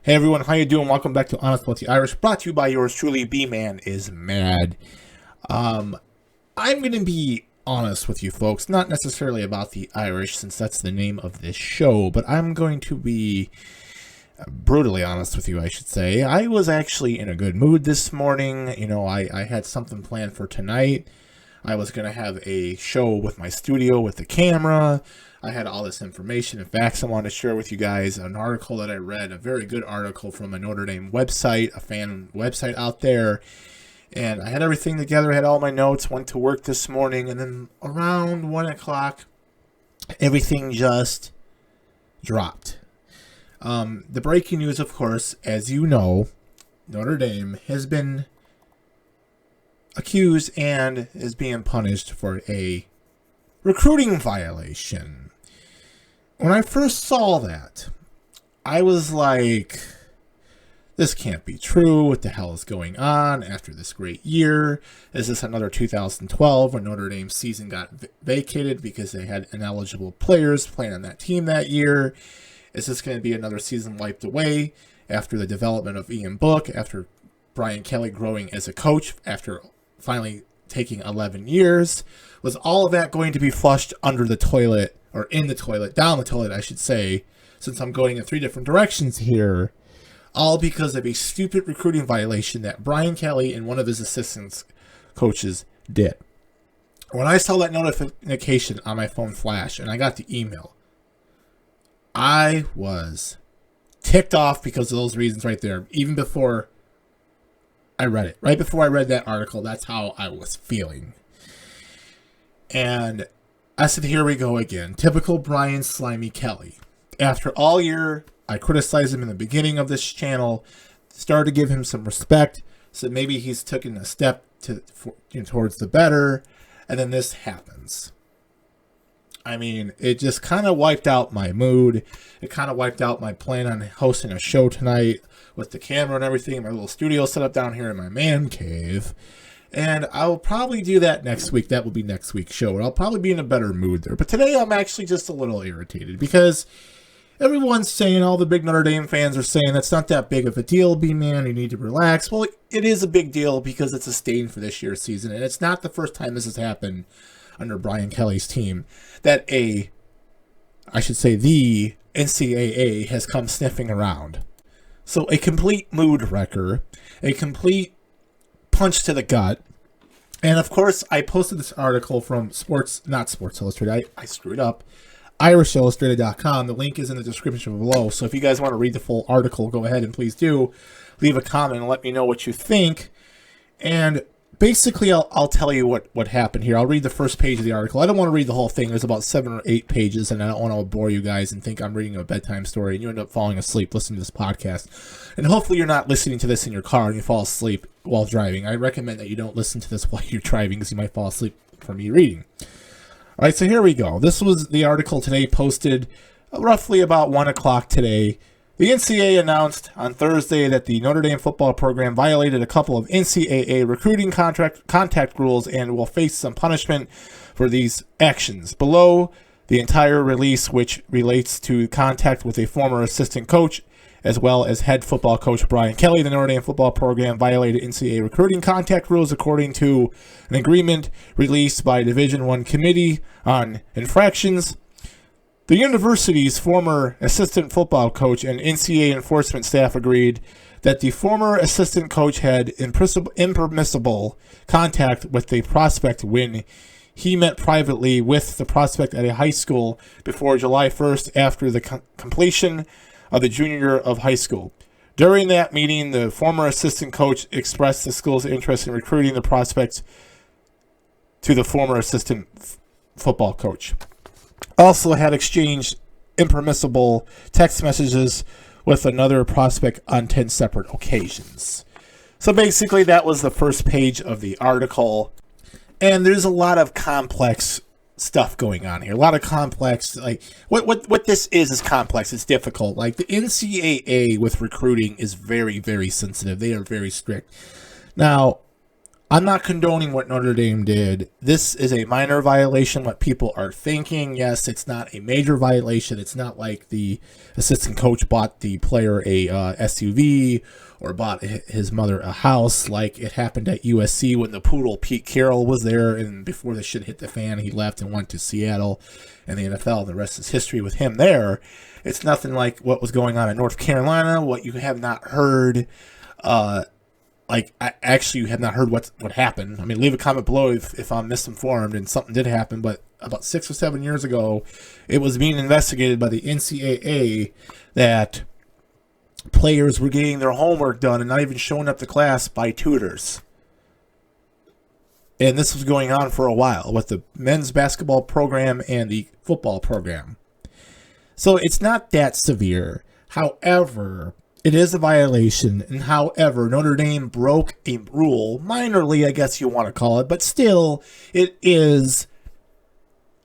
Hey everyone, how you doing? Welcome back to Honest About the Irish, brought to you by yours truly, B-Man is Mad. I'm going to be honest with you folks, not necessarily about the Irish, since that's the name of this show, but I'm going to be brutally honest with you, I should say. I was actually in a good mood this morning. You know, I had something planned for tonight. I was going to have a show with my studio with the camera. I had all this information and facts I wanted to share with you guys. An article that I read, a very good article from a Notre Dame website, a fan website out there. And I had everything together, I had all my notes, went to work this morning, and then around 1 o'clock, everything just dropped. The breaking news, of course, as you know, Notre Dame has been accused and is being punished for a recruiting violation. When I first saw that, I was like, this can't be true. What the hell is going on after this great year? Is this another 2012 when Notre Dame's season got vacated because they had ineligible players playing on that team that year? Is this going to be another season wiped away after the development of Ian Book, after Brian Kelly growing as a coach, after finally taking 11 years? Was all of that going to be flushed under the toilet, or in the toilet, down the toilet, I should say, since I'm going in three different directions here, all because of a stupid recruiting violation that Brian Kelly and one of his assistant coaches did? When I saw that notification on my phone flash and I got the email, I was ticked off because of those reasons right there. Even before I read it, right before I read that article, that's how I was feeling. And I said, here we go again. Typical Brian Slimy Kelly. After all year, I criticized him in the beginning of this channel, started to give him some respect, so maybe he's taken a step towards the better, and then this happens. I mean, it just kind of wiped out my mood. It kind of wiped out my plan on hosting a show tonight with the camera and everything, my little studio set up down here in my man cave. And I'll probably do that next week. That will be next week's show. And I'll probably be in a better mood there. But today I'm actually just a little irritated because everyone's saying, all the big Notre Dame fans are saying, that's not that big of a deal, B-Man. You need to relax. Well, it is a big deal because it's a stain for this year's season. And it's not the first time this has happened under Brian Kelly's team that the NCAA has come sniffing around. So a complete mood wrecker, a complete punch to the gut. And of course, I posted this article from not Sports Illustrated, I screwed up, irishillustrated.com. The link is in the description below. So if you guys want to read the full article, go ahead and please do. Leave a comment and let me know what you think. And basically, I'll tell you what happened here. I'll read the first page of the article. I don't want to read the whole thing. There's about 7 or 8 pages, and I don't want to bore you guys and think I'm reading a bedtime story, and you end up falling asleep listening to this podcast. And hopefully you're not listening to this in your car and you fall asleep while driving. I recommend that you don't listen to this while you're driving because you might fall asleep from me reading. All right, so here we go. This was the article today, posted roughly about 1 o'clock today. The NCAA announced on Thursday that the Notre Dame football program violated a couple of NCAA recruiting contact rules and will face some punishment for these actions. Below, the entire release, which relates to contact with a former assistant coach, as well as head football coach Brian Kelly. The Notre Dame football program violated NCAA recruiting contact rules according to an agreement released by Division I Committee on Infractions. The university's former assistant football coach and NCAA enforcement staff agreed that the former assistant coach had impermissible contact with the prospect when he met privately with the prospect at a high school before July 1st after the completion of the junior year of high school. During that meeting, the former assistant coach expressed the school's interest in recruiting the prospect to the former assistant football coach. Also had exchanged impermissible text messages with another prospect on 10 separate occasions. So basically that was the first page of the article. And there's a lot of complex stuff going on here. A lot of complex, like what this is complex. It's difficult. Like the NCAA with recruiting is very, very sensitive. They are very strict. Now, I'm not condoning what Notre Dame did. This is a minor violation, what people are thinking. Yes, it's not a major violation. It's not like the assistant coach bought the player a SUV or bought his mother a house like it happened at USC when the poodle Pete Carroll was there, and before the shit hit the fan, he left and went to Seattle and the NFL. The rest is history with him there. It's nothing like what was going on in North Carolina, what you have not heard. You have not heard what happened. I mean, leave a comment below if I'm misinformed and something did happen, but about 6 or 7 years ago, it was being investigated by the NCAA that players were getting their homework done and not even showing up to class by tutors. And this was going on for a while with the men's basketball program and the football program. So it's not that severe. However, it is a violation, and however, Notre Dame broke a rule, minorly, I guess you want to call it, but still, it is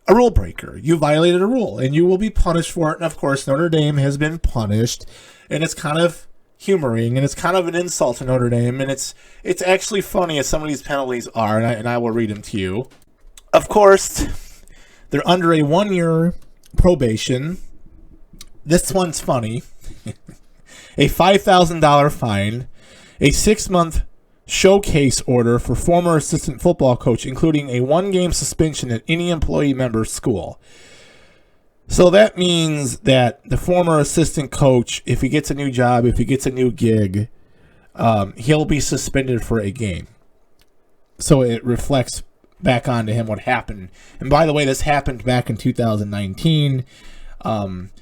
a rule breaker. You violated a rule, and you will be punished for it, and of course, Notre Dame has been punished, and it's kind of humoring, and it's kind of an insult to Notre Dame, and it's actually funny as some of these penalties are, and I will read them to you. Of course, they're under a 1-year probation. This one's funny. A $5,000 fine, a 6-month showcase order for former assistant football coach, including a 1-game suspension at any employee member's school. So that means that the former assistant coach, if he gets a new job, if he gets a new gig, he'll be suspended for a game. So it reflects back onto him what happened. And by the way, this happened back in 2019,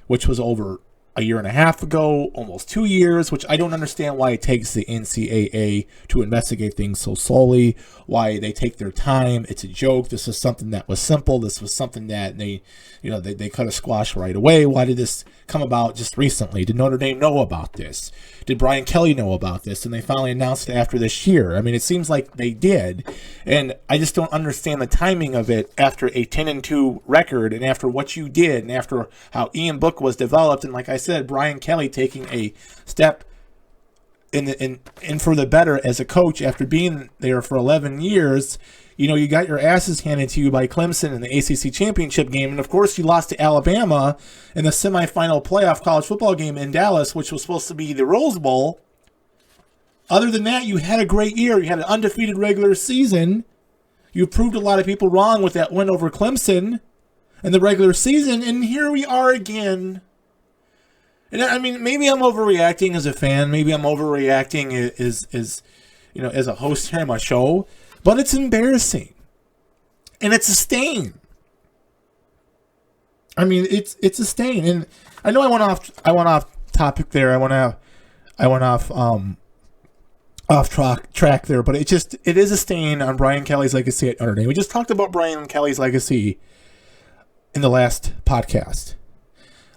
which was over a year and a half ago, almost 2 years, which I don't understand why it takes the NCAA to investigate things so slowly, why they take their time. It's a joke. This was something that was simple. This was something that they could have squashed right away. Why did this come about just recently? Did Notre Dame know about this? Did Brian Kelly know about this? And they finally announced it after this year. I mean, it seems like they did. And I just don't understand the timing of it after a 10-2 record and after what you did and after how Ian Book was developed. And like I said, Brian Kelly taking a step in for the better as a coach after being there for 11 years. You know, you got your asses handed to you by Clemson in the ACC championship game. And, of course, you lost to Alabama in the semifinal playoff college football game in Dallas, which was supposed to be the Rose Bowl. Other than that, you had a great year. You had an undefeated regular season. You proved a lot of people wrong with that win over Clemson in the regular season. And here we are again. And, I mean, maybe I'm overreacting as a fan. Maybe I'm overreacting as a host here on my show. But it's embarrassing, and it's a stain. I mean, it's a stain, and I know I went off topic there. I went off track there, but it is a stain on Brian Kelly's legacy at Notre Dame. We just talked about Brian Kelly's legacy in the last podcast.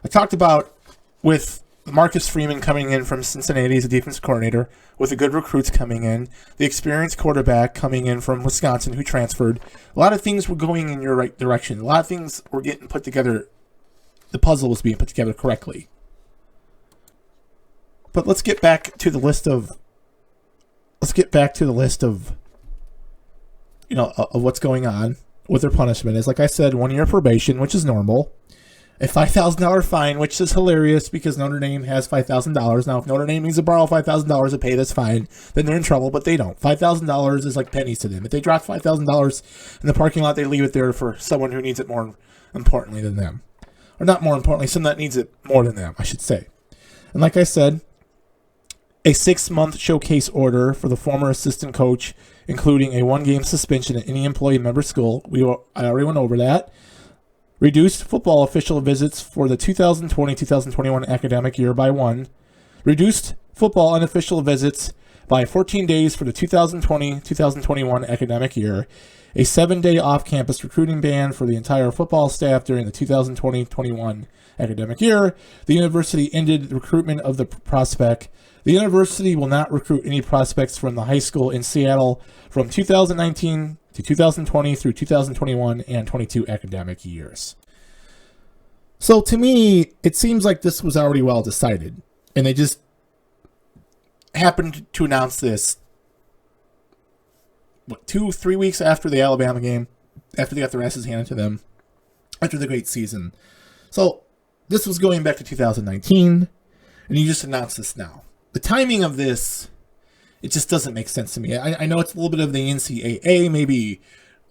I talked about with Marcus Freeman coming in from Cincinnati as a defensive coordinator, with the good recruits coming in, the experienced quarterback coming in from Wisconsin who transferred. A lot of things were going in your right direction. A lot of things were getting put together. The puzzle was being put together correctly. But let's get back to the list of of what's going on, what their punishment is. Like I said, 1 year probation, which is normal. A $5,000 fine, which is hilarious because Notre Dame has $5,000. Now, if Notre Dame needs to borrow $5,000 to pay this fine, then they're in trouble, but they don't. $5,000 is like pennies to them. If they drop $5,000 in the parking lot, they leave it there for someone who needs it more importantly than them. Or not more importantly, someone that needs it more than them, I should say. And like I said, a 6-month showcase order for the former assistant coach, including a 1-game suspension at any employee member school. I already went over that. Reduced football official visits for the 2020-2021 academic year by 1. Reduced football unofficial visits by 14 days for the 2020-2021 academic year. A 7-day off-campus recruiting ban for the entire football staff during the 2020-21 academic year. The university ended recruitment of the prospect. The university will not recruit any prospects from the high school in Seattle from 2019 to 2020 through 2021 and 22 academic years. So to me, it seems like this was already well decided, and they just happened to announce this 2-3 weeks after the Alabama game, after they got their asses handed to them, after the great season. So this was going back to 2019, and you just announced this now. The timing of this, it just doesn't make sense to me. I know it's a little bit of the NCAA. Maybe,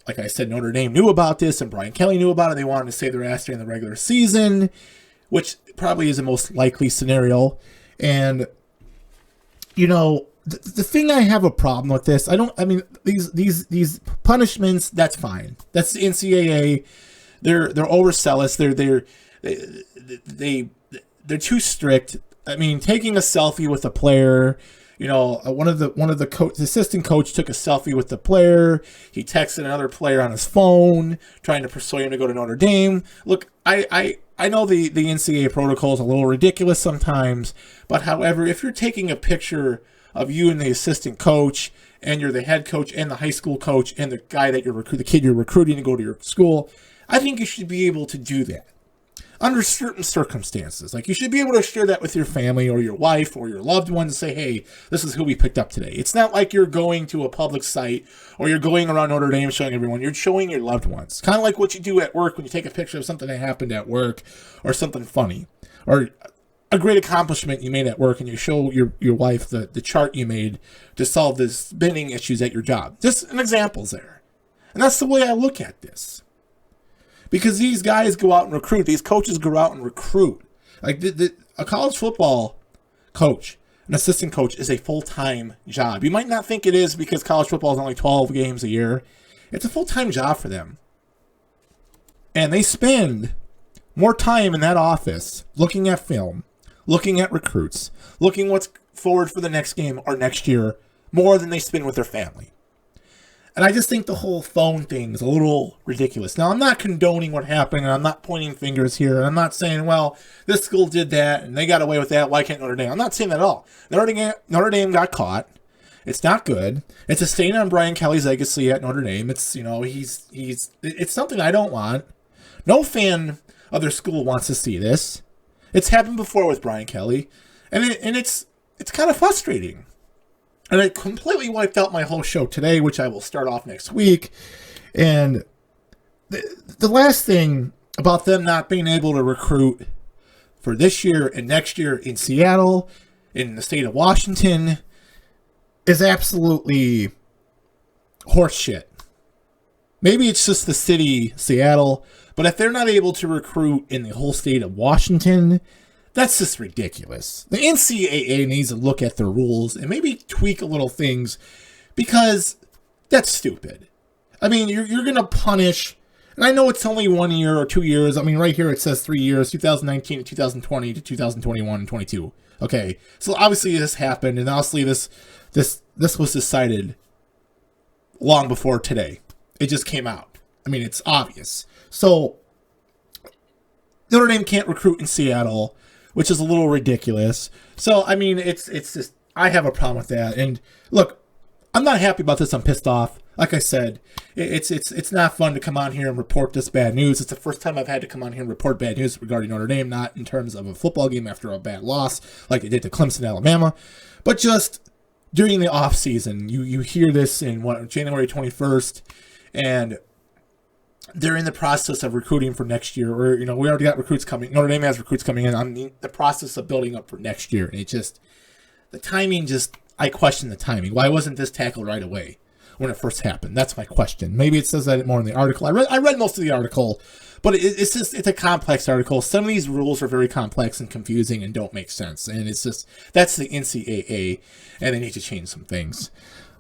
like I said, Notre Dame knew about this, and Brian Kelly knew about it. They wanted to save their ass during the regular season, which probably is the most likely scenario. And, you know, the thing I have a problem with this, these punishments, that's fine. That's the NCAA. They're overzealous. They're too strict. I mean, taking a selfie with a player, you know, the assistant coach took a selfie with the player. He texted another player on his phone, trying to persuade him to go to Notre Dame. Look, I know the NCAA protocol is a little ridiculous sometimes, but however, if you're taking a picture of you and the assistant coach, and you're the head coach and the high school coach and the guy that the kid you're recruiting to go to your school, I think you should be able to do that under certain circumstances. Like, you should be able to share that with your family or your wife or your loved ones and say, hey, this is who we picked up today. It's not like you're going to a public site or you're going around Notre Dame showing everyone. You're showing your loved ones. Kind of like what you do at work when you take a picture of something that happened at work or something funny or a great accomplishment you made at work, and you show your wife the chart you made to solve the spinning issues at your job. Just an example's there. And that's the way I look at this. Because these guys go out and recruit. These coaches go out and recruit. Like, a college football coach, an assistant coach, is a full-time job. You might not think it is because college football is only 12 games a year. It's a full-time job for them. And they spend more time in that office looking at film, looking at recruits, looking what's forward for the next game or next year, more than they spend with their family. And I just think the whole phone thing is a little ridiculous. Now, I'm not condoning what happened, and I'm not pointing fingers here, and I'm not saying, well, this school did that, and they got away with that, why can't Notre Dame? I'm not saying that at all. Notre Dame got caught. It's not good. It's a stain on Brian Kelly's legacy at Notre Dame. It's, you know, it's something I don't want. No fan of their school wants to see this. It's happened before with Brian Kelly, and it's kind of frustrating. And it completely wiped out my whole show today, which I will start off next week. And the last thing about them not being able to recruit for this year and next year in Seattle, in the state of Washington, is absolutely horseshit. Maybe it's just the city, Seattle, but if they're not able to recruit in the whole state of Washington, that's just ridiculous. The NCAA needs to look at their rules and maybe tweak a little things, because that's stupid. I mean, you're going to punish, and I know it's only 1 year or 2 years. I mean, right here it says 3 years, 2019 to 2020 to 2021 and 22. Okay, so obviously this happened, and obviously this was decided long before today. It just came out. I mean, it's obvious. So Notre Dame can't recruit in Seattle, which is a little ridiculous. So, I mean, it's just, I have a problem with that. And look, I'm not happy about this. I'm pissed off. Like I said, it's not fun to come on here and report this bad news. It's the first time I've had to come on here and report bad news regarding Notre Dame, not in terms of a football game after a bad loss like they did to Clemson, Alabama, but just during the off season. You hear this in January 21st, and they're in the process of recruiting for next year, or, you know, we already got recruits coming. Notre Dame has recruits coming in. I'm in the process of building up for next year. And the timing I question the timing. Why wasn't this tackled right away when it first happened? That's my question. Maybe it says that more in the article. I read most of the article, but it's a complex article. Some of these rules are very complex and confusing and don't make sense. And that's the NCAA, and they need to change some things.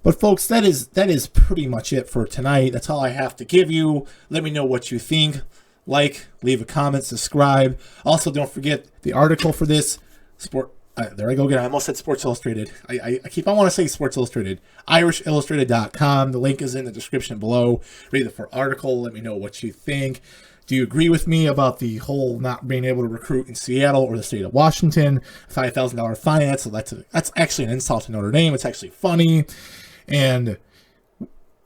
But folks, that is pretty much it for tonight. That's all I have to give you. Let me know what you think. Like, leave a comment, subscribe. Also, don't forget the article for this there I go again. I almost said Sports Illustrated. I want to say Sports Illustrated. IrishIllustrated.com. The link is in the description below. Read the full article. Let me know what you think. Do you agree with me about the whole not being able to recruit in Seattle or the state of Washington? $5,000 fine. That's actually an insult to Notre Dame. It's actually funny. And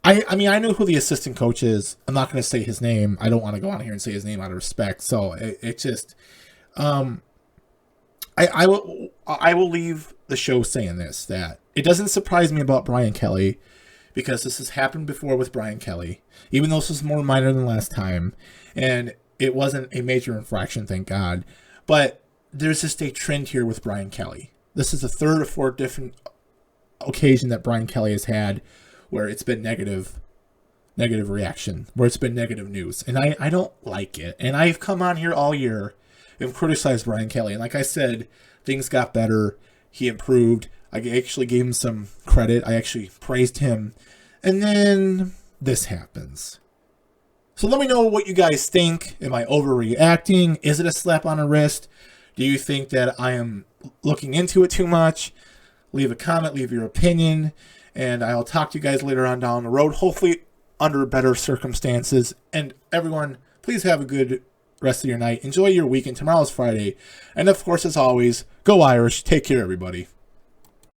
I mean, I know who the assistant coach is. I'm not going to say his name. I don't want to go on here and say his name out of respect. So it just, I will leave the show saying this, that it doesn't surprise me about Brian Kelly, because this has happened before with Brian Kelly, even though this was more minor than last time, and it wasn't a major infraction, thank God. But there's just a trend here with Brian Kelly. This is the third or fourth different occasion that Brian Kelly has had where it's been negative reaction, where it's been negative news. And I don't like it. And I've come on here all year and criticized Brian Kelly. And like I said, things got better. He improved. I actually gave him some credit. I actually praised him. And then this happens. So let me know what you guys think. Am I overreacting? Is it a slap on the wrist? Do you think that I am looking into it too much? Leave a comment, leave your opinion, and I'll talk to you guys later on down the road, hopefully under better circumstances. And everyone, please have a good rest of your night. Enjoy your weekend. Tomorrow's Friday. And of course, as always, go Irish. Take care, everybody.